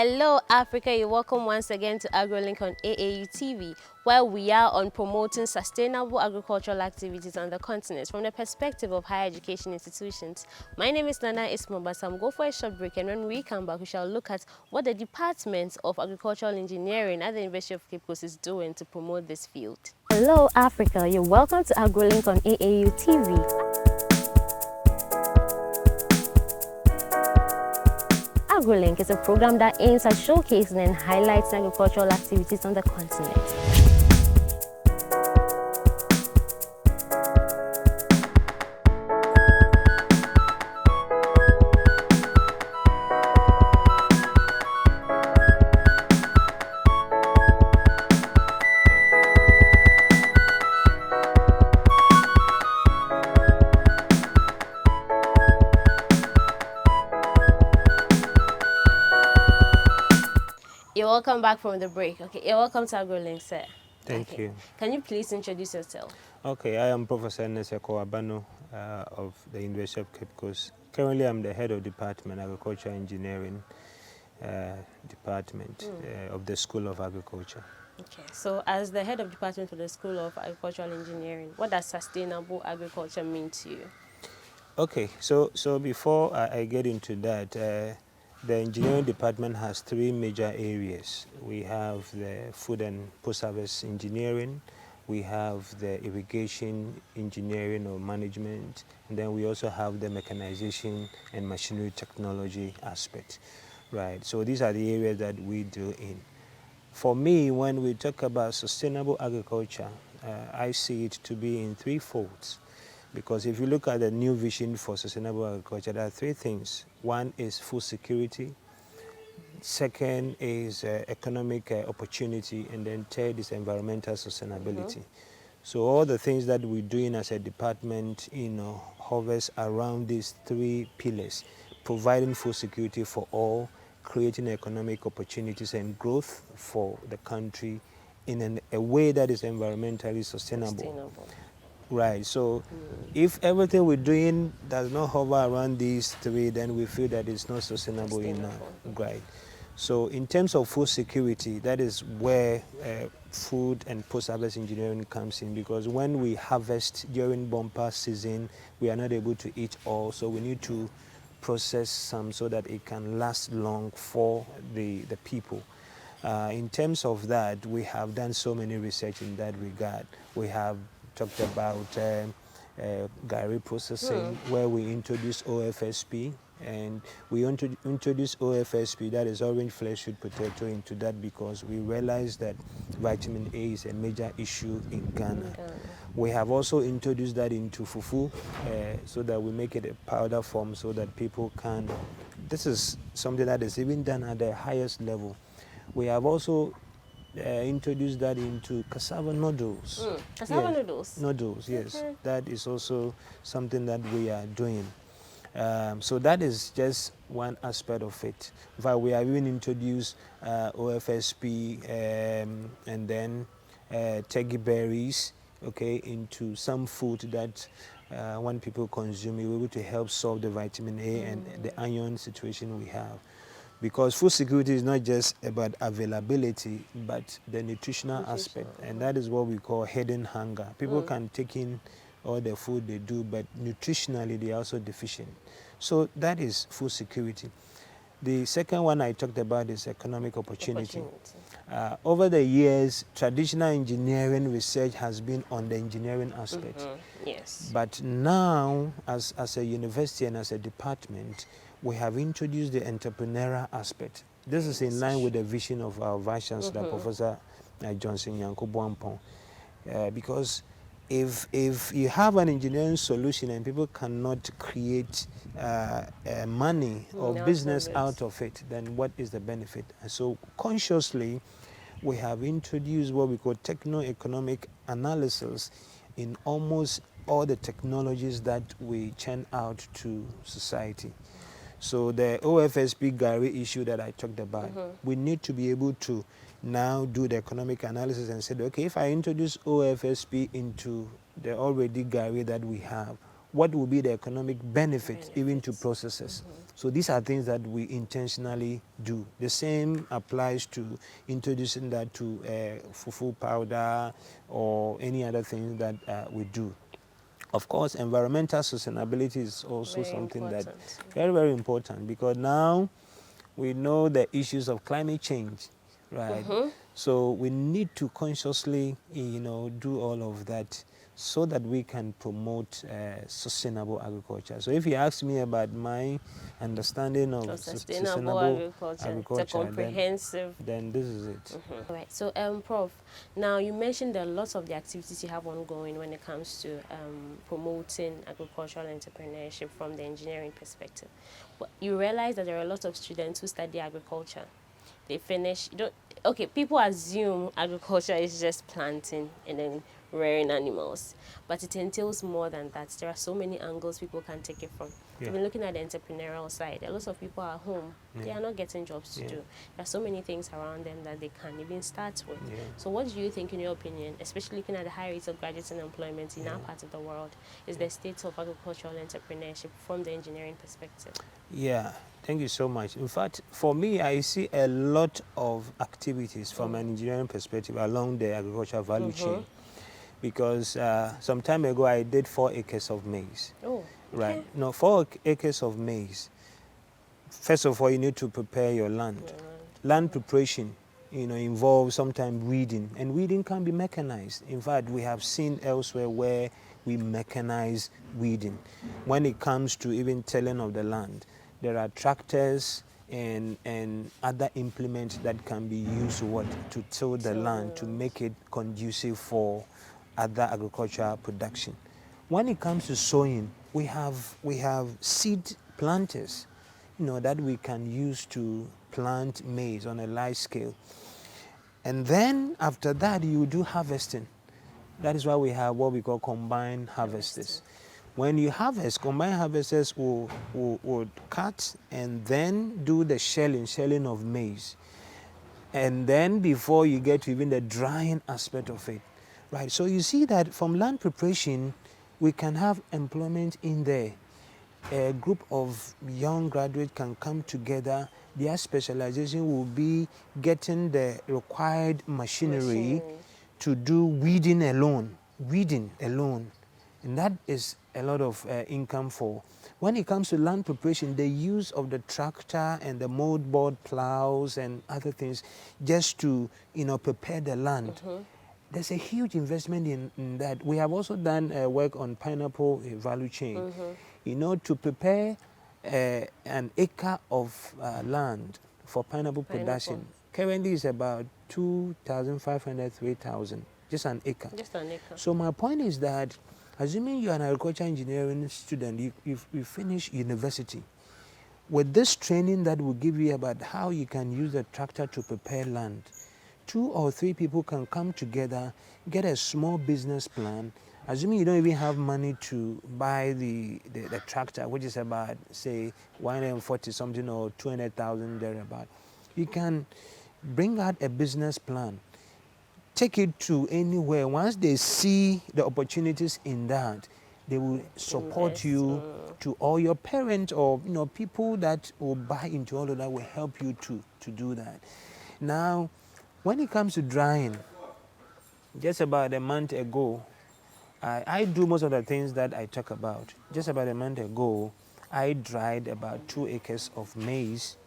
Hello Africa, you're welcome once again to AgroLink on AAU TV, where we are on promoting sustainable agricultural activities on the continent from the perspective of higher education institutions. My name is Nana Ismobasa. I'm going for a short break, and when we come back, we shall look at what the Department of Agricultural Engineering at the University of Cape Coast is doing to promote this field. Hello Africa, you're welcome to AgroLink on AAU TV. AgroLink is a program that aims at showcasing and highlighting agricultural activities on the continent. You're welcome back from the break. Okay, you're welcome to AgroLink, sir. Thank you. Can you please introduce yourself? Okay, I am Professor Ernest Ekow Abano of the University of Cape Coast. Currently, I'm the head of Department of Agricultural Engineering Department of the School of Agriculture. Okay, so as the head of Department for the School of Agricultural Engineering, what does sustainable agriculture mean to you? Okay, so before I get into that, the engineering department has three major areas. We have the food and post-harvest engineering, we have the irrigation engineering or management, and then we also have the mechanization and machinery technology aspect. Right, so these are the areas that we deal in. For me, when we talk about sustainable agriculture, I see it to be in three folds. Because if you look at the new vision for sustainable agriculture, there are three things. One is food security, second is economic opportunity, and then third is environmental sustainability. So all the things that we're doing as a department, hovers around these three pillars: providing food security for all, creating economic opportunities and growth for the country in a way that is environmentally sustainable. Right, so if everything we're doing does not hover around these three, then we feel that it's not sustainable enough. Right. So in terms of food security, that is where food and post-harvest engineering comes in, because when we harvest during bumper season, we are not able to eat all, so we need to process some so that it can last long for the people. In terms of that, we have done so many research in that regard. We have talked about gari processing, where we introduced OFSP, and we introduced OFSP, that is orange flesh sweet potato, into that because we realized that vitamin A is a major issue in Ghana. We have also introduced that into fufu, so that we make it a powder form so that people can, this is something that is even done at the highest level. We have also introduced that into cassava noodles. Cassava noodles? Noodles, yes. That is also something that we are doing. So that is just one aspect of it. In fact, we have even introduced OFSP and then teggy berries, okay, into some food that when people consume, you're able to help solve the vitamin A and the iron situation we have. Because food security is not just about availability, but the nutritional aspect. And that is what we call hidden hunger. People can take in all the food they do, but nutritionally they are also deficient. So that is food security. The second one I talked about is economic opportunity. Over the years, traditional engineering research has been on the engineering aspect. Yes. But now, as a university and as a department, we have introduced the entrepreneurial aspect. This is in line with the vision of our Vice Chancellor, Professor Johnson Yanko, because if you have an engineering solution and people cannot create money or business out of it, then what is the benefit? And so consciously, we have introduced what we call techno-economic analysis in almost all the technologies that we churn out to society. So the OFSP gari issue that I talked about, we need to be able to now do the economic analysis and say, okay, if I introduce OFSP into the already gari that we have, what will be the economic benefit even to processors. So these are things that we intentionally do. The same applies to introducing that to fufu powder or any other things that we do. Of course, environmental sustainability is also Very something that important. very, very important, because now we know the issues of climate change, right? So we need to consciously, do all of that so that we can promote sustainable agriculture. So if you ask me about my understanding of So sustainable sustainable agriculture, it's a agriculture, comprehensive. then this is it. All right. So, Prof, now you mentioned that lots of the activities you have ongoing when it comes to promoting agricultural entrepreneurship from the engineering perspective. But you realize that there are a lot of students who study agriculture. They finish, okay, people assume agriculture is just planting and then rearing animals, but it entails more than that. There are so many angles people can take it from. Yeah. Even looking at the entrepreneurial side, a lot of people are home. Yeah. They are not getting jobs to Yeah. do. There are so many things around them that they can't even start with. Yeah. So what do you think, in your opinion, especially looking at the high rates of graduate unemployment in our part of the world, is the state of agricultural entrepreneurship from the engineering perspective? Yeah, thank you so much. In fact, for me, I see a lot of activities from an engineering perspective along the agricultural value chain. Because some time ago, I did 4 acres of maize. Oh, okay. Right. No, 4 acres of maize. First of all, you need to prepare your land. Land preparation, involves sometimes weeding, and weeding can be mechanized. In fact, we have seen elsewhere where we mechanize weeding. When it comes to even tilling of the land, there are tractors and other implements that can be used to till the land, to make it conducive for other agricultural production. When it comes to sowing, we have seed planters, that we can use to plant maize on a large scale. And then after that, you do harvesting. That is why we have what we call combined harvesters. When you harvest, combined harvesters will cut and then do the shelling of maize. And then before you get to even the drying aspect of it, right? So you see that from land preparation, we can have employment in there. A group of young graduates can come together. Their specialization will be getting the required machinery to do weeding alone. And that is a lot of income for. When it comes to land preparation, the use of the tractor and the moldboard plows and other things just to, prepare the land. There's a huge investment in that. We have also done work on pineapple value chain. To prepare an acre of land for pineapple production. Currently is about 2,500, 3,000, just an acre. Just an acre. So my point is that, assuming you're an agriculture engineering student, you finish university, with this training that will give you about how you can use a tractor to prepare land, 2 or 3 people can come together, get a small business plan. Assuming you don't even have money to buy the tractor, which is about, say, 140 something or 200,000 thereabout, you can bring out a business plan, take it to anywhere. Once they see the opportunities in that, they will support you to all your parents or people that will buy into all of that, will help you to do that. Now, when it comes to drying, just about a month ago, I do most of the things that I talk about. Just about a month ago, I dried about 2 acres of maize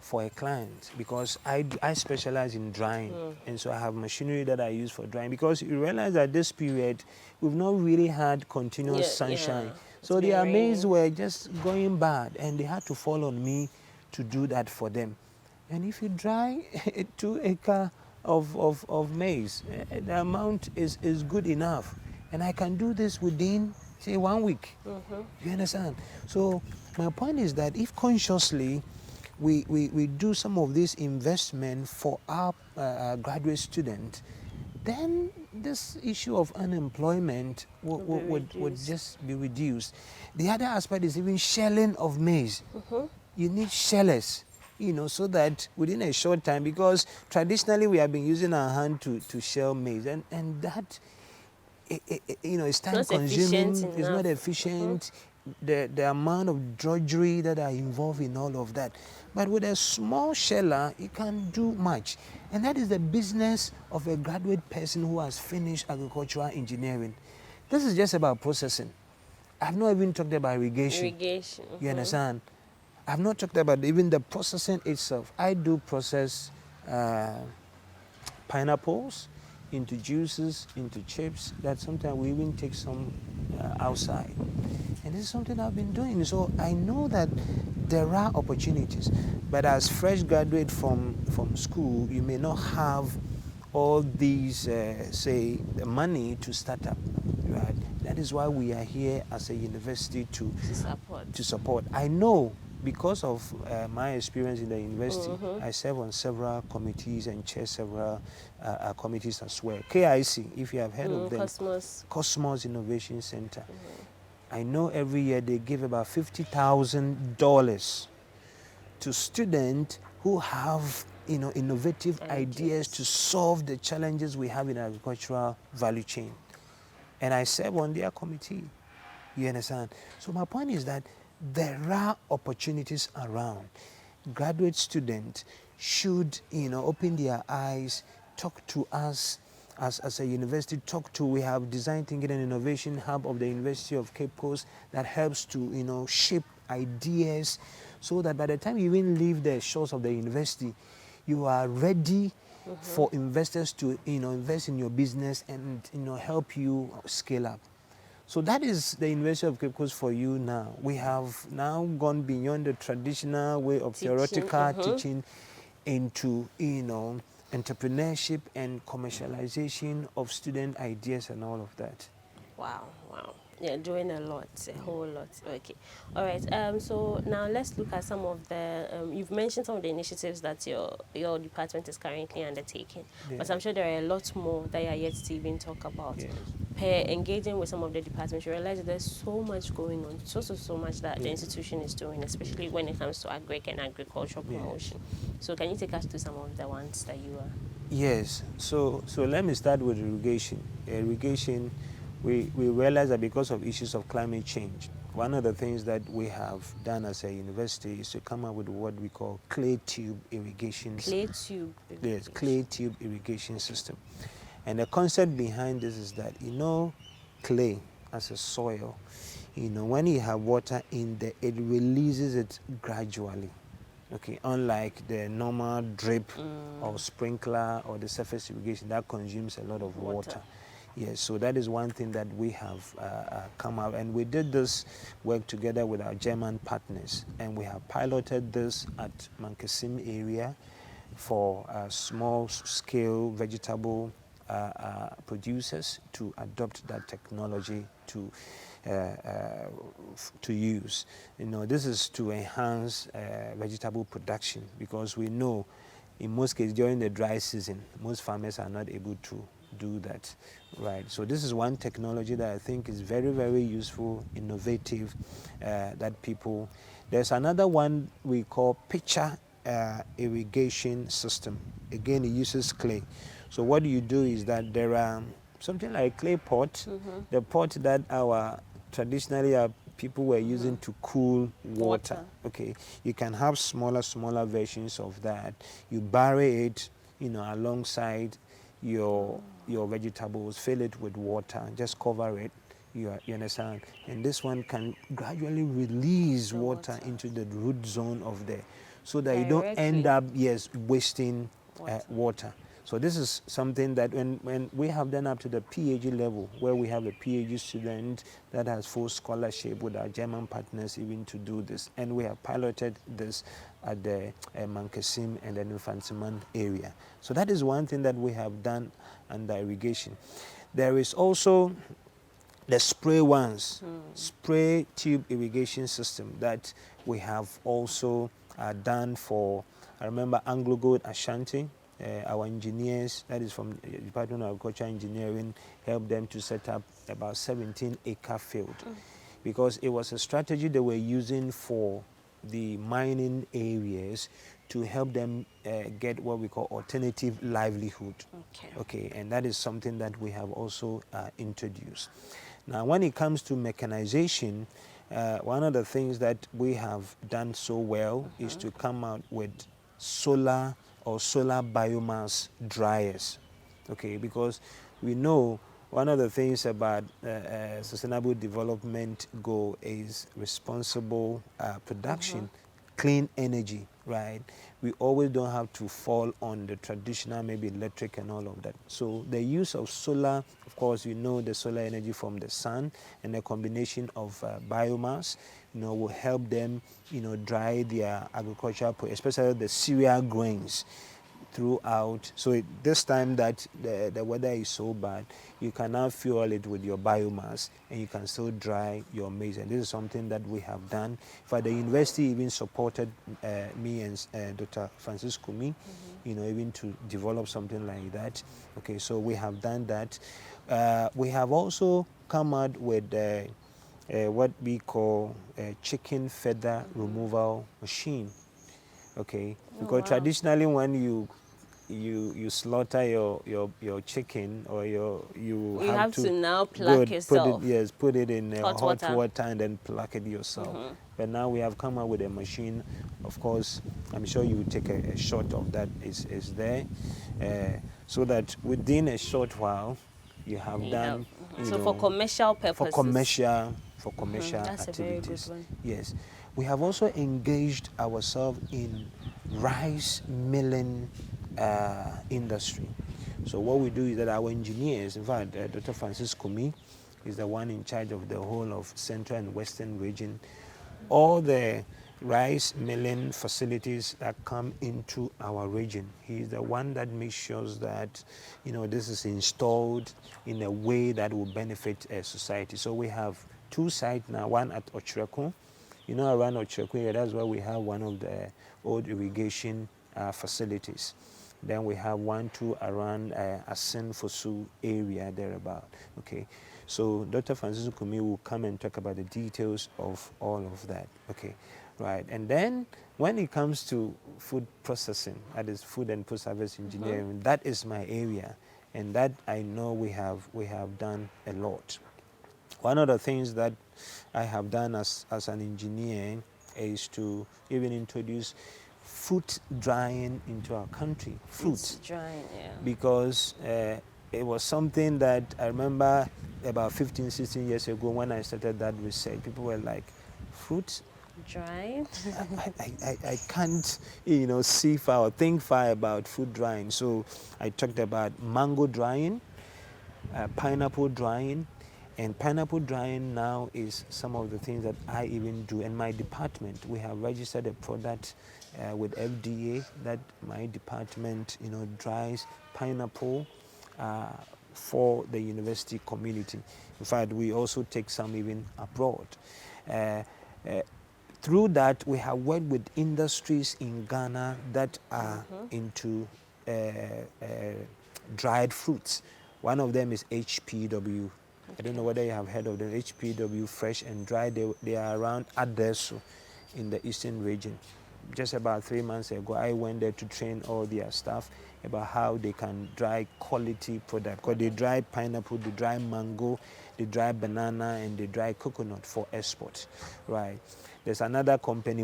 for a client, because I specialize in drying. And so I have machinery that I use for drying, because you realize that this period, we've not really had continuous sunshine. So their maize were just going bad, and they had to fall on me to do that for them. And if you dry 2 acres of maize, the amount is good enough. And I can do this within, say, 1 week. You understand? So my point is that if consciously we do some of this investment for our graduate students, then this issue of unemployment would just be reduced. The other aspect is even shelling of maize. You need shellers, so that within a short time, because traditionally we have been using our hand to shell maize, and that it's time not efficient consuming, it's not enough. efficient, the amount of drudgery that are involved in all of that. But with a small sheller, you can do much. And that is the business of a graduate person who has finished agricultural engineering. This is just about processing. I've not even talked about irrigation. Irrigation. You understand? I've not talked about even the processing itself. I do process pineapples into juices, into chips, that sometimes we even take some outside. And this is something I've been doing. So I know that there are opportunities. But as fresh graduate from school, you may not have all these, say, the money to start up. Right? That is why we are here as a university to support. I know because of my experience in the university, I serve on several committees and chair several committees as well. KIC, if you have heard of them, Cosmos Innovation Center. I know every year they give about $50,000 to students who have innovative ideas to solve the challenges we have in agricultural value chain. And I serve on their committee. You understand? So my point is that there are opportunities around. Graduate students should, open their eyes, talk to us as a university, we have Design Thinking and Innovation Hub of the University of Cape Coast that helps to, shape ideas so that by the time you even leave the shores of the university, you are ready for investors to, invest in your business and, help you scale up. So that is the University of Cape Coast for you now. We have now gone beyond the traditional way of theoretical teaching into, entrepreneurship and commercialization of student ideas and all of that. Wow. Yeah, doing a lot, a whole lot. Okay. All right. So now let's look at some of the, you've mentioned some of the initiatives that your department is currently undertaking, but I'm sure there are a lot more that you are yet to even talk about. Yes. Per engaging with some of the departments, you realize that there's so much going on, so much that the institution is doing, especially when it comes to agric and agricultural promotion. So can you take us to some of the ones that you are? Yes. So let me start with irrigation. Irrigation, we realize that because of issues of climate change, one of the things that we have done as a university is to come up with what we call clay tube irrigation. Clay tube irrigation. Yes, clay tube irrigation system. And the concept behind this is that, clay as a soil, when you have water in there, it releases it gradually. Okay, unlike the normal drip or sprinkler or the surface irrigation that consumes a lot of water. Yes, so that is one thing that we have come out, and we did this work together with our German partners, and we have piloted this at Mechanizing area for small-scale vegetable producers to adopt that technology to use. This is to enhance vegetable production, because we know in most cases during the dry season, most farmers are not able to do that, right? So this is one technology that I think is very, very useful, innovative, that people. There's another one we call pitcher irrigation system. Again, it uses clay. So what you do is that there are something like clay pot, the pot that traditionally people were using to cool water. Okay, you can have smaller versions of that. You bury it, alongside your vegetables, fill it with water, just cover it. You understand? And this one can gradually release water into the root zone of there, so that you don't end up wasting water. So this is something that when we have done up to the PhD level, where we have a PhD student that has full scholarship with our German partners even to do this, and we have piloted this at the Mechanizing and the Newfoundland area. So that is one thing that we have done under irrigation. There is also the spray tube irrigation system that we have also done for, I remember Anglo Gold Ashanti. Our engineers, that is from the Department of Agricultural Engineering, helped them to set up about 17-acre field, because it was a strategy they were using for the mining areas to help them get what we call alternative livelihood. Okay, and that is something that we have also introduced. Now, when it comes to mechanization, one of the things that we have done so well is to come out with solar or solar biomass dryers. Okay, because we know one of the things about sustainable development goal is responsible production, clean energy, right? We always don't have to fall on the traditional, maybe electric and all of that. So the use of solar, of course, you know the solar energy from the sun and the combination of biomass, will help them, dry their agricultural, especially the cereal grains throughout. So this time that the weather is so bad, you can now fuel it with your biomass and you can still dry your maize. And this is something that we have done. For the university even supported me and Dr. Francis Kumi, even to develop something like that. Okay, so we have done that. We have also come out with what we call a chicken feather removal machine. Okay, because traditionally when you slaughter your chicken, or you have to now pluck yourself. put it in hot water and then pluck it yourself. But now we have come up with a machine. Of course, I'm sure you will take a shot of that is there, so that within a short while you have done. So for commercial purposes. For commercial that's activities. A very good one. Yes, we have also engaged ourselves in rice milling industry. So what we do is that our engineers, in fact, Dr. Francis Kumi is the one in charge of the whole of Central and Western region. All the rice milling facilities that come into our region, he is the one that makes sure that this is installed in a way that will benefit society. So we have two sites now, one at Ochireko. Around Ochireko, that's where we have one of the old irrigation facilities. Then we have 1-2 around Asin Fosu area thereabout. Okay, so Dr. Francis Kumi will come and talk about the details of all of that. Okay, right. And then when it comes to food processing, that is food and post-harvest engineering, that is my area, and that I know we have done a lot. One of the things that I have done as an engineer is to even introduce fruit drying into our country. Fruit drying, yeah. Because it was something that I remember about 15, 16 years ago when I started that research. People were like, fruit drying? I can't, see far or think far about fruit drying. So I talked about mango drying, pineapple drying. And pineapple drying now is some of the things that I even do. In my department, we have registered a product with FDA that my department, dries pineapple for the university community. In fact, we also take some even abroad. Through that, we have worked with industries in Ghana that are into dried fruits. One of them is HPW. I don't know whether you have heard of them. HPW, fresh and dry. They are around Adesu in the eastern region. Just about 3 months ago, I went there to train all their staff about how they can dry quality product. Because they dry pineapple, they dry mango, they dry banana, and they dry coconut for export. Right. There's another company,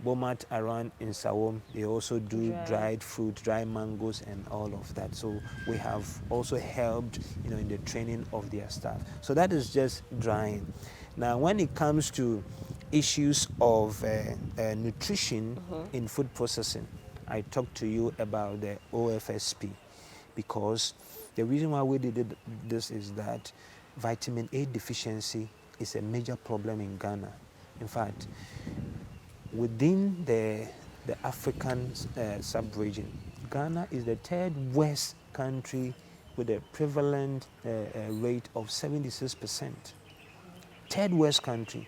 Bomat around in Sawom. They also do dried fruit, dry mangoes, and all of that. So we have also helped, in the training of their staff. So that is just drying. Now, when it comes to issues of nutrition in food processing, I talked to you about the OFSP, because the reason why we did this is that vitamin A deficiency is a major problem in Ghana. In fact, within the African sub-region, Ghana is the third worst country with a prevalent rate of 76%. Third worst country.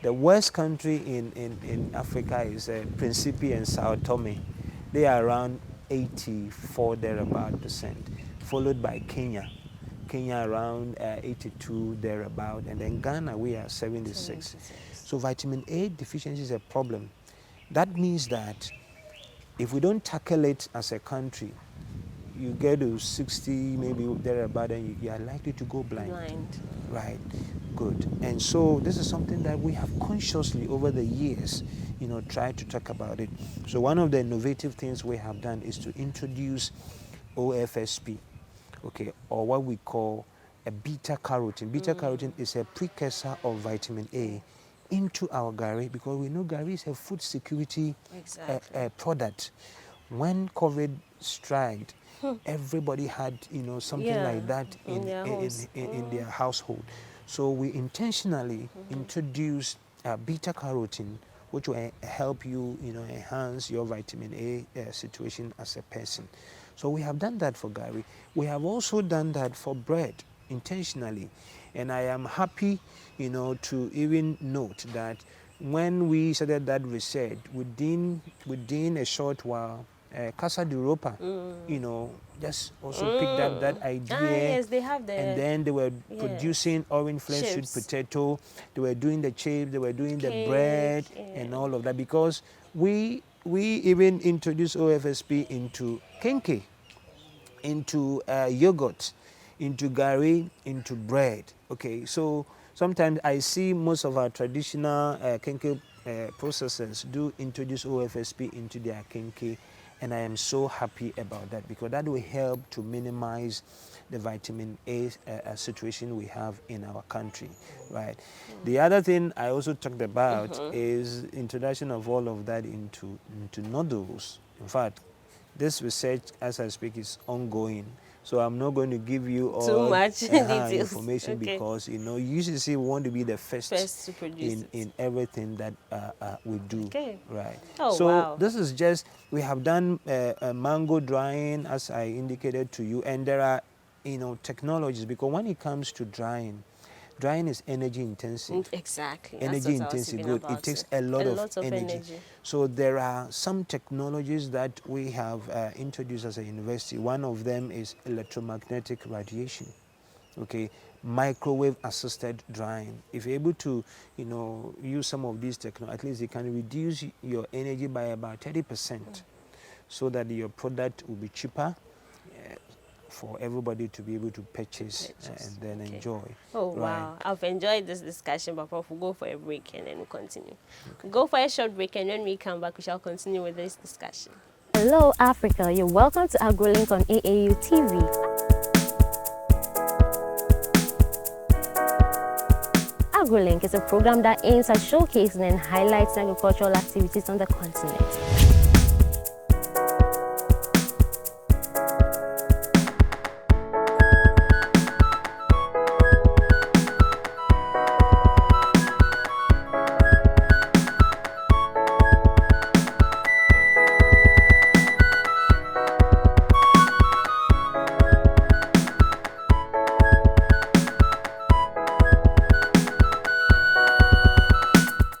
The worst country in Africa is Principe and Sao Tome. They are around 84 thereabout percent, followed by Kenya. Kenya around 82 thereabout, and then Ghana we are 76. So vitamin A deficiency is a problem. That means that if we don't tackle it as a country, you get to 60, maybe thereabout, and you are likely to go blind. Right, good. And so this is something that we have consciously over the years, tried to talk about it. So one of the innovative things we have done is to introduce OFSP, okay, or what we call a beta carotene. Beta carotene is a precursor of vitamin A into our gari, because we know gari is a food security product. When COVID struck, everybody had something like that in their household. So we intentionally introduced beta carotene, which will help you enhance your vitamin A situation as a person. So we have done that for gari. We have also done that for bread intentionally, and I am happy to even note that when we started that research, within a short while, Casa de Europa, just also picked up that idea. Yes, they have and then they were producing orange flame sweet potato. They were doing the chips. They were doing the bread and all of that, because we even introduced OFSP into kenke, into yogurt, into gari, into bread. Okay, so sometimes I see most of our traditional kenke processors do introduce OFSP into their kenke, and I am so happy about that, because that will help to minimize the vitamin A situation we have in our country, right? The other thing I also talked about is introduction of all of that into noodles. In fact, this research, as I speak, is ongoing. So I'm not going to give you all too much information, because you usually say we want to be the first to produce in everything that we do. Right. Oh, so wow. This is just, we have done mango drying, as I indicated to you, and there are technologies, because when it comes to drying is energy intensive. Exactly. Energy intensive, good. It takes a lot of energy. So there are some technologies that we have introduced as a university. One of them is electromagnetic radiation. Okay, microwave assisted drying. If you're able to, use some of these technologies, at least it can reduce your energy by about 30%, so that your product will be cheaper for everybody to be able to purchase and then enjoy. Oh, wow. I've enjoyed this discussion, but Prof, we'll go for a break and then we'll continue. We'll go for a short break, and when we come back, we shall continue with this discussion. Hello, Africa. You're welcome to AgroLink on AAU TV. AgroLink is a program that aims at showcasing and highlighting agricultural activities on the continent.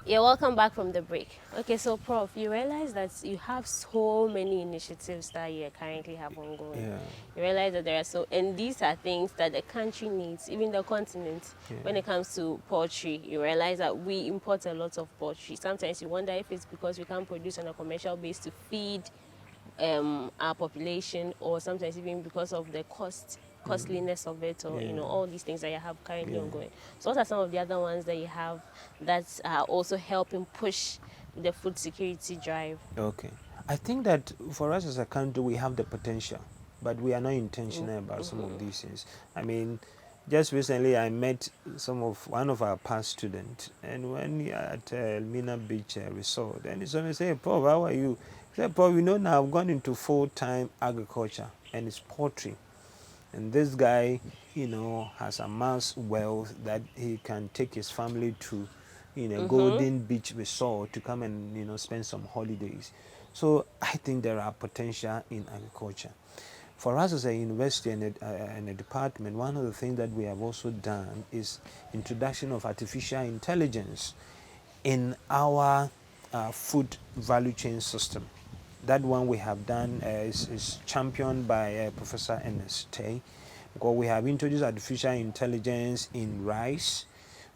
Yeah, welcome back from the break. Okay, so Prof, you realize that you have so many initiatives that you currently have ongoing. Yeah. You realize that there are and these are things that the country needs, even the continent. When it comes to poultry, you realize that we import a lot of poultry. Sometimes you wonder if it's because we can't produce on a commercial base to feed our population, or sometimes even because of the costliness of it, or all these things that you have currently ongoing. So what are some of the other ones that you have that are also helping push the food security drive? Okay, I think that for us as a country, we have the potential, but we are not intentional about some of these things. I mean, just recently I met one of our past students, and when we are at Elmina Beach Resort, and someone said, "Hey, Prof, how are you?" I said, "Prof, now I've gone into full-time agriculture, and it's poultry. And this guy, has amassed wealth that he can take his family to, Golden Beach Resort to come and, spend some holidays." So I think there are potential in agriculture. For us as a university and a department, one of the things that we have also done is introduction of artificial intelligence in our food value chain system. That one we have done is championed by Professor Ernest Ekow, because we have introduced artificial intelligence in rice,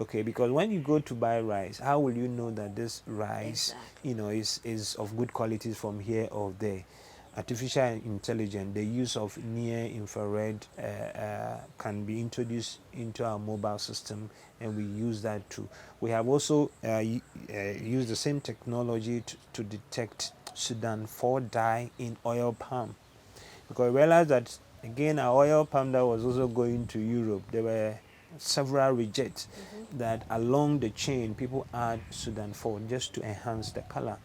Okay, because when you go to buy rice, how will you know that this rice, Exactly. you know, is of good quality from here or there? Artificial intelligence, the use of near infrared can be introduced into our mobile system, and we use that too. We have also used the same technology to detect Sudan 4 dye in oil palm, because we realized that again our oil palm that was also going to Europe, there were several rejects that along the chain people add Sudan 4 just to enhance the color.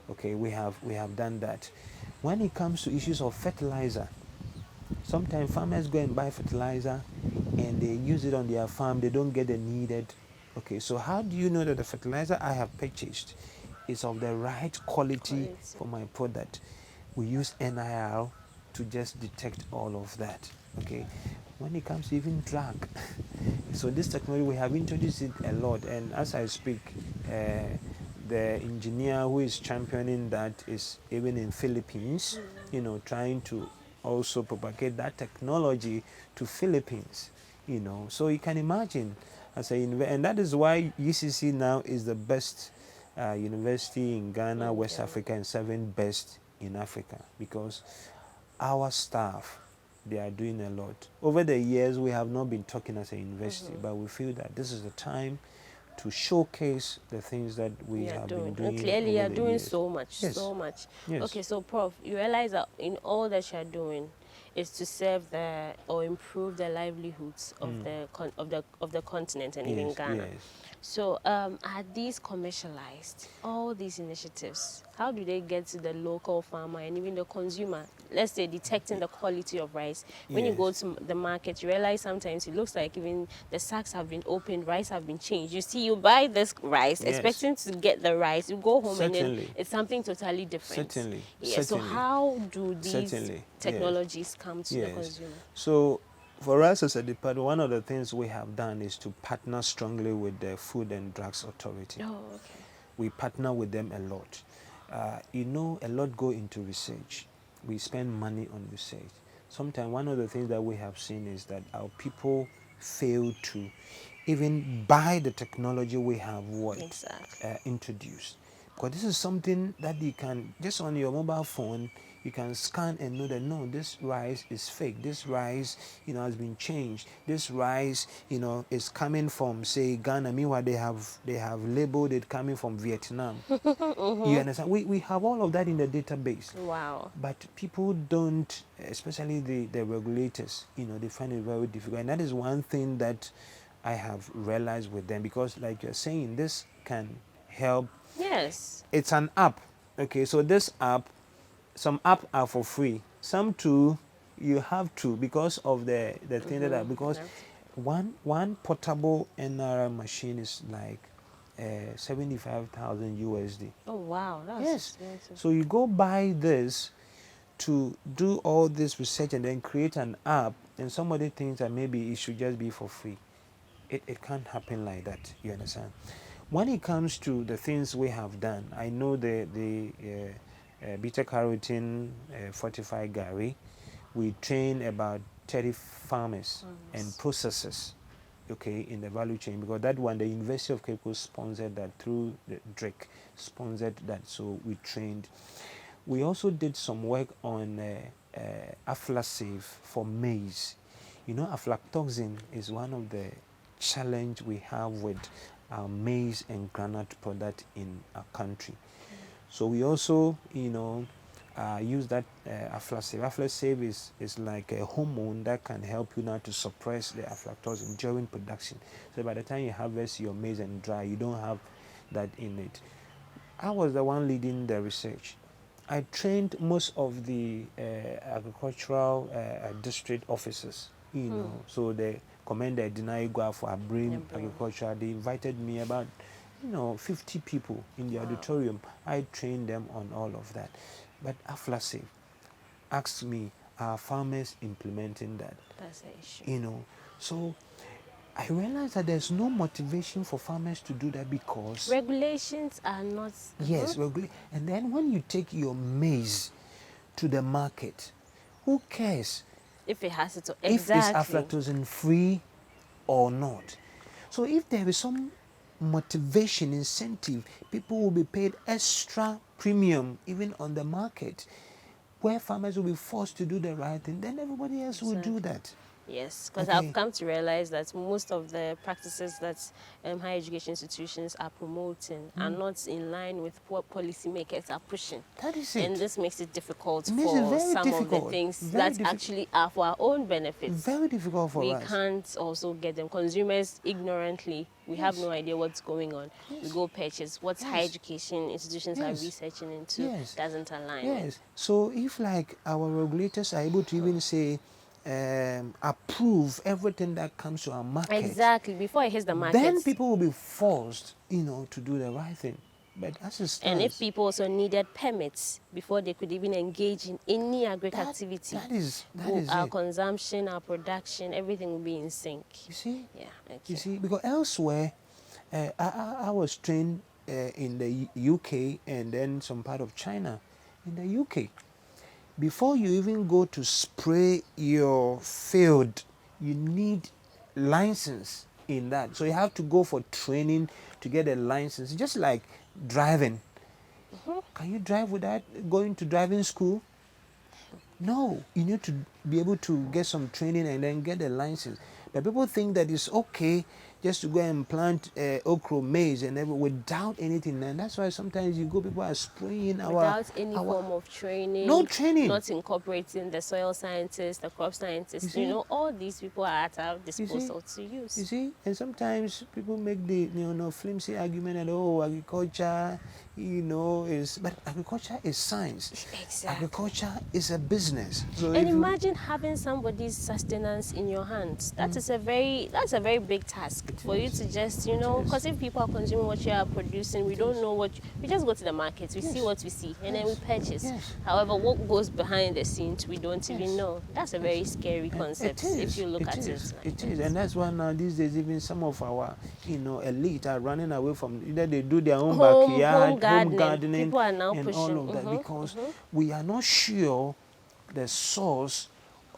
Okay, we have done that. When it comes to issues of fertilizer, sometimes farmers go and buy fertilizer and they use it on their farm, they don't get the needed. Okay, so how do you know that the fertilizer I have purchased is of the right quality Quality. for my product? We use NIR to just detect all of that. Okay, when it comes to even drug, so this technology we have introduced it a lot, and as I speak, the engineer who is championing that is even in Philippines, you know, trying to also propagate that technology to Philippines, you know. So you can imagine, and that is why UCC now is the best university in Ghana, In West Ghana. Africa, and seventh best in Africa, because our staff, they are doing a lot. Over the years, we have not been talking as a university, but we feel that this is the time to showcase the things that we You are have been doing, and doing clearly you over are the doing years. so much, Yes, so much. yes, Okay, so Prof, you realize that in all that you are doing is to serve the or improve the livelihoods of the continent and even yes, Ghana. yes. So, are these commercialized? All these initiatives, how do they get to the local farmer and even the consumer? Let's say detecting the quality of rice. When you go Yes, to the market, you realize sometimes it looks like even the sacks have been opened, rice have been changed. You see, you buy this rice yes, expecting to get the rice. You go home and then certainly, it's something totally different. certainly, Yeah. So certainly, how do these certainly, yes, technologies come to the yes. consumer? So for us as a department, one of the things we have done is to partner strongly with the Food and Drugs Authority. Oh, okay. We partner with them a lot. You know, a lot go into research. We spend money on research. Sometimes one of the things that we have seen is that our people fail to even buy the technology we have Exactly. introduced. Because this is something that you can, just on your mobile phone, you can scan and know that no, this rice is fake. This rice, you know, has been changed. This rice, you know, is coming from, say, Ghana. Meanwhile, they have labeled it coming from Vietnam. You understand? We have all of that in the database. Wow. But people don't, especially the regulators, you know, they find it very difficult. And that is one thing that I have realized with them, because like you're saying, this can help. Yes. It's an app. Okay, so this app, some app are for free. Some too, you have to, because of the thing that You because have to pay. one portable NRI machine is like 75,000 USD. Oh, wow. That's Yes. expensive. So you go buy this to do all this research and then create an app, and somebody thinks that maybe it should just be for free. It can't happen like that. You understand? When it comes to the things we have done, I know the beta carotene fortified Gary. We train about 30 farmers and processors, okay, in the value chain, because that one the University of Cape Coast sponsored that through the Drake sponsored that, so we trained. We also did some work on aflatoxin for maize. You know, aflatoxin is one of the challenge we have with our maize and groundnut product in our country. So we also, you know, use that aflatoxin. Aflatoxin is like a hormone that can help you now to suppress the aflatoxin during production. So by the time you harvest your maize and dry, you don't have that in it. I was the one leading the research. I trained most of the agricultural district officers, you know, so the commander Dinaigwa for Yeah, Abrim brain. Agriculture, they invited me about, you know, 50 people in the Wow. auditorium. I trained them on all of that. But Aflase asked me, are farmers implementing that? That's the issue. You know, so I realized that there's no motivation for farmers to do that, because Regulations are not. yes, and then when you take your maize to the market, who cares If it has it to. if it's Exactly. aflatoxin free or not? So if there is some motivation, incentive, people will be paid extra premium even on the market, where farmers will be forced to do the right thing, then everybody else will do that. Yes, because I've Okay. come to realize that most of the practices that higher education institutions are promoting are not in line with what policymakers are pushing. That is And it. this makes it difficult It makes it for very some of the difficult. things Very that difficult. actually are for our own benefits. Very difficult for We us. can't also get them. Consumers ignorantly, we have Yes. no idea what's going on. Yes. We go purchase what higher Yes. education institutions are Yes. researching into Yes. doesn't align Yes. with. So if like our regulators are able to even say, approve everything that comes to our market, Exactly, before it hits the then markets. people will be forced, to do the right thing. But as it And if stands, people also needed permits before they could even engage in any agric activity, that is our it. consumption, our production, everything will be in sync. You see? Yeah, okay. You see, because elsewhere, I was trained in the UK and then some part of China. In the UK, before you even go to spray your field, you need license in that. So you have to go for training to get a license, just like driving. Can you drive without going to driving school? No, you need to be able to get some training and then get a license. But people think that it's okay just to go and plant okra, maize, and without anything. And that's why sometimes you go, people are spraying Without any form of training, no training. not incorporating the soil scientists, the crop scientists, all these people are at our disposal to use. You see, and sometimes people make the flimsy argument that agriculture, but agriculture is science. Exactly. Agriculture is a business. So and imagine having somebody's sustenance in your hands. That's a very big task for you to just because if people are consuming what you are producing, we don't know we just go to the market, we see what we see, and then we purchase. Yes. However, what goes behind the scenes, we don't even know. That's a very scary concept if you look at it. It is, and that's why now these days even some of our elite are running away from either they do their own backyard, home gardening, people are now and pushing all of that because we are not sure the source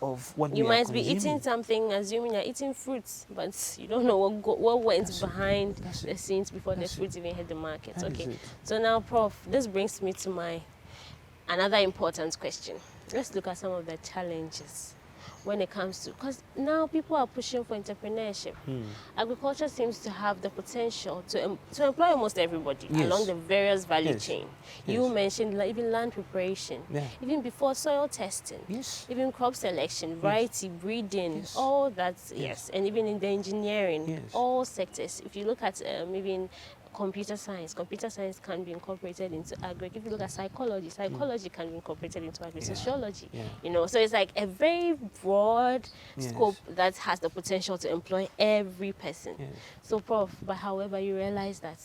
of what you we are might be consuming. eating something, assuming you're eating fruits, but you don't know what went behind the scenes before the fruits even hit the market. Okay, so now, Prof, this brings me to another important question. Let's look at some of the challenges when it comes to, because now people are pushing for entrepreneurship. Agriculture seems to have the potential to employ almost everybody along the various value chain. You mentioned even land preparation, even before soil testing, even crop selection, variety breeding, all that, and even in the engineering, all sectors. If you look at even computer science can be incorporated into agric. If you look at psychology can be incorporated into agric. Sociology, so it's like a very broad scope that has the potential to employ every person. So, Prof, but however, you realize that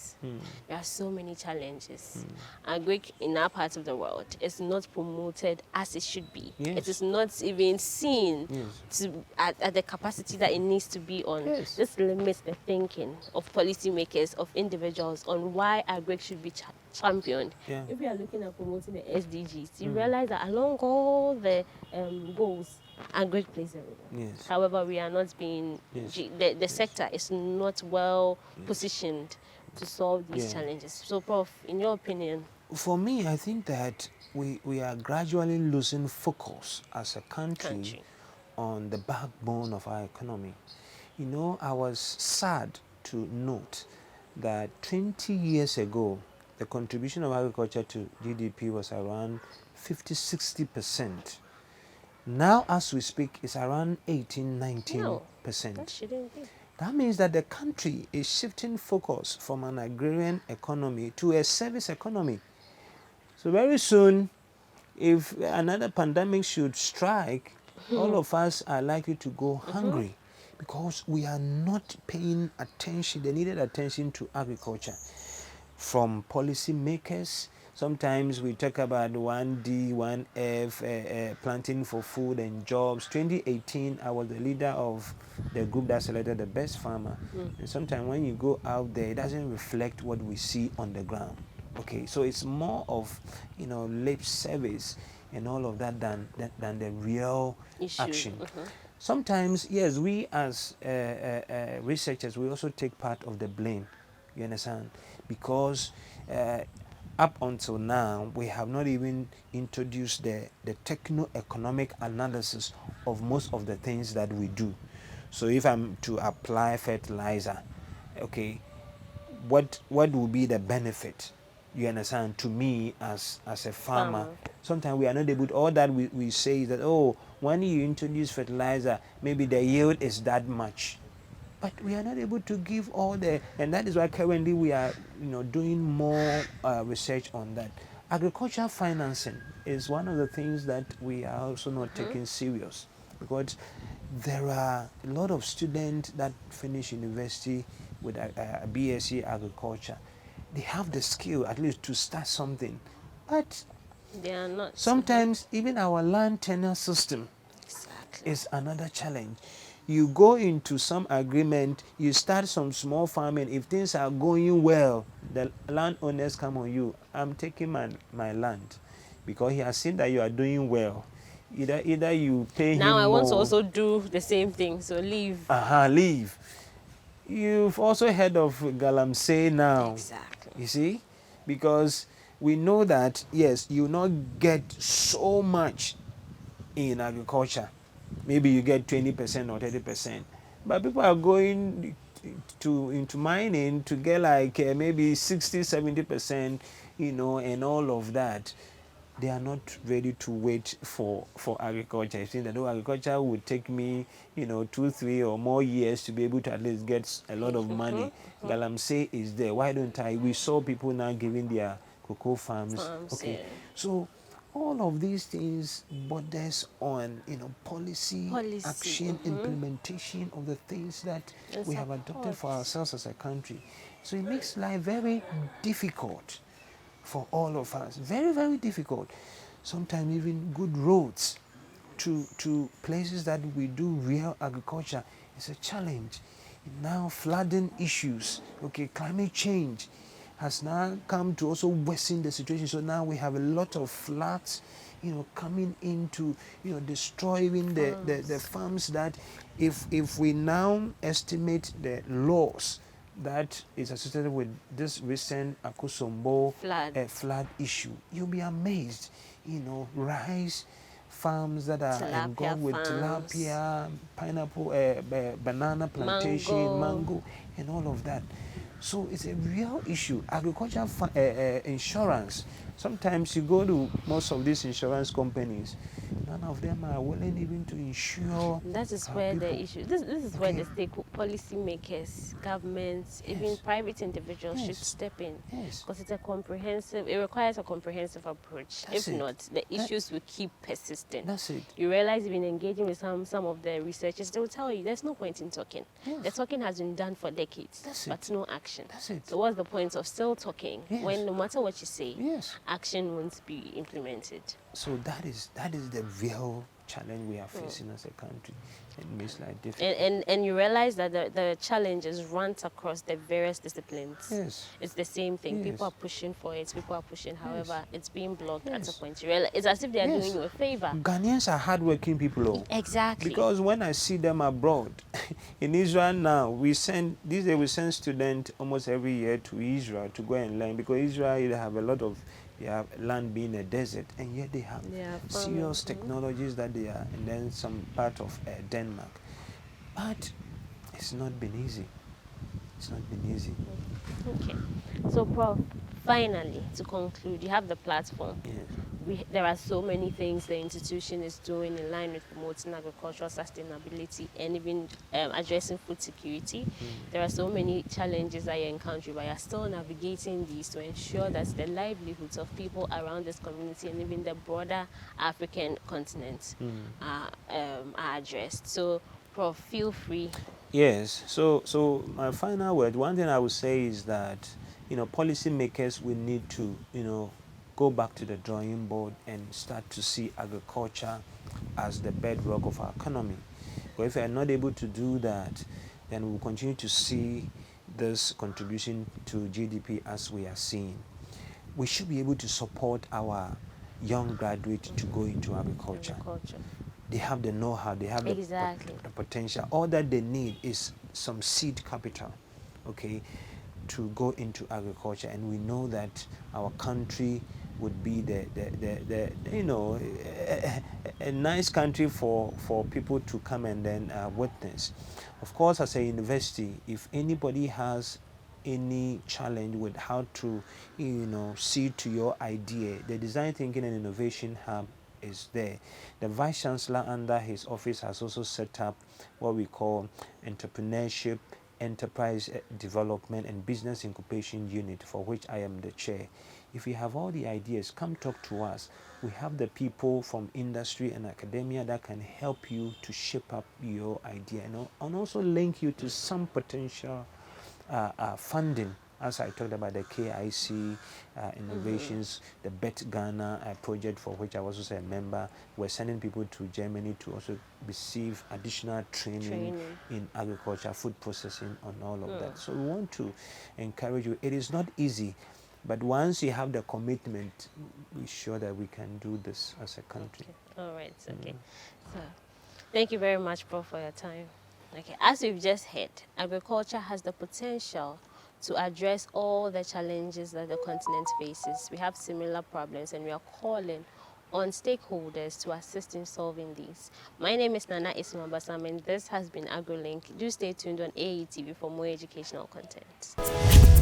there are so many challenges. Agric in our part of the world is not promoted as it should be. It is not even seen at the capacity that it needs to be on. This limits the thinking of policymakers, of individuals, on why agric should be championed. If we are looking at promoting the SDGs, you realize that along all the goals, agric plays a role. However, we are not being, the sector is not well positioned to solve these challenges. So, Prof, in your opinion? For me, I think that we are gradually losing focus as a country on the backbone of our economy. I was sad to note that 20 years ago, the contribution of agriculture to GDP was around 50–60%. Now, as we speak, it's around 18–19%. No, that shouldn't be. That means that the country is shifting focus from an agrarian economy to a service economy. So very soon, if another pandemic should strike, all of us are likely to go hungry because we are not paying attention, the needed attention to agriculture. From policy makers, sometimes we talk about 1D, 1F, planting for food and jobs. 2018, I was the leader of the group that selected the best farmer. And sometimes when you go out there, it doesn't reflect what we see on the ground. Okay, so it's more of lip service and all of that than the real action. sometimes, yes, we as researchers, we also take part of the blame. You understand? Because up until now, we have not even introduced the techno-economic analysis of most of the things that we do. So if I'm to apply fertilizer, okay, what will be the benefit, you understand, to me as a farmer? Farmer. Sometimes we are not able to, all that we say is that, oh, when you introduce fertilizer, maybe the yield is that much, but we are not able to give all the, and that is why currently we are, doing more research on that. Agricultural financing is one of the things that we are also not taking serious, because there are a lot of students that finish university with a BSc agriculture. They have the skill at least to start something, but They are not. sometimes even our land tenure system Exactly. is another challenge. You go into some agreement, you start some small farming. If things are going well, the landowners come on you. I'm taking my land, because he has seen that you are doing well. Either you pay Now him I want to more, also do the same thing, so leave. leave. You've also heard of galamsey now, Exactly. you see, because we know that yes, you not get so much in agriculture. Maybe you get 20% or 30%, but people are going to into mining to get like maybe 60, 70%, and all of that. They are not ready to wait for agriculture. You think that, oh, agriculture would take me, 2, 3 or more years to be able to at least get a lot of money. Galamsey is there. Why don't I? We saw people now giving their cocoa farms. Farms, Okay, yeah. so all of these things borders on, policy, Policy. action, implementation of the things that And we have adopted support. for ourselves as a country. So it makes life very difficult for all of us. Very, very difficult. Sometimes even good roads to places that we do real agriculture is a challenge. Now flooding issues, okay, climate change has now come to also worsen the situation. So now we have a lot of floods, coming into, destroying the farms that if we now estimate the loss that is associated with this recent Akosombo Flood. flood issue, you'll be amazed. Rice farms that are Tilapia engulfed with farms. tilapia, pineapple, banana plantation, Mango. mango, and all of that. So it's a real issue. Agricultural insurance. Sometimes you go to most of these insurance companies, none of them are willing even to insure That is our where the people. issue. This is where Okay. the policymakers, governments, even Yes. private individuals should Yes. step in, Yes. because it's a comprehensive. It requires a comprehensive approach. That's If it. not, the issues will keep persisting. That's it. You realize, even engaging with some of the researchers, they will tell you there's no point in talking. Yes. The talking has been done for decades, That's but it. no action. That's it. So what's the point of still talking Yes. when no matter what you say, Yes. action won't be implemented? So that is the real challenge we are facing as a country. It makes life difficult. And you realize that the challenges runs across the various disciplines. Yes. It's the same thing. Yes. People are pushing for it. People are pushing. However, it's being blocked at a Yes. point. You realize it's as if they are Yes. doing you a favor. Ghanaians are hardworking people. Exactly. Because when I see them abroad, in Israel now, these days we send students almost every year to Israel to go and learn, because Israel, they have a lot of, they have land being a desert, and yet they have serious technologies that they are, and then some part of Denmark. But it's not been easy. It's not been easy. Okay. So, Prof, finally, to conclude, you have the platform. Yes. There are so many things the institution is doing in line with promoting agricultural sustainability and even addressing food security. There are so many challenges that you're encountering, but you're still navigating these to ensure that the livelihoods of people around this community and even the broader African continent are addressed. So, Prof, feel free. Yes. So my final word, one thing I would say is that, policymakers will need to, go back to the drawing board and start to see agriculture as the bedrock of our economy. But if we are not able to do that, then we will continue to see this contribution to GDP as we are seeing. We should be able to support our young graduates to go into agriculture. They have the know-how, they have Exactly. the potential. All that they need is some seed capital, okay, to go into agriculture. And we know that our country would be the you know, a nice country for people to come and then witness. Of course, as a university, if anybody has any challenge with how to, you know, see to your idea, the Design Thinking and Innovation Hub is there. The Vice Chancellor under his office has also set up what we call entrepreneurship, enterprise development and business incubation unit, for which I am the chair. If you have all the ideas, come talk to us. We have the people from industry and academia that can help you to shape up your idea, and also link you to some potential funding, as I talked about the KIC innovations, the Bet Ghana project, for which I was also a member. We're sending people to Germany to also receive additional training in agriculture, food processing, and all of that. So we want to encourage you. It is not easy, but once you have the commitment, we're sure that we can do this as a country. Okay. All right. Okay. So, thank you very much, Prof, for your time. Okay. As we've just heard, agriculture has the potential to address all the challenges that the continent faces. We have similar problems, and we are calling on stakeholders to assist in solving these. My name is Nana Ismabasam, and this has been AgroLink. Do stay tuned on AETV for more educational content.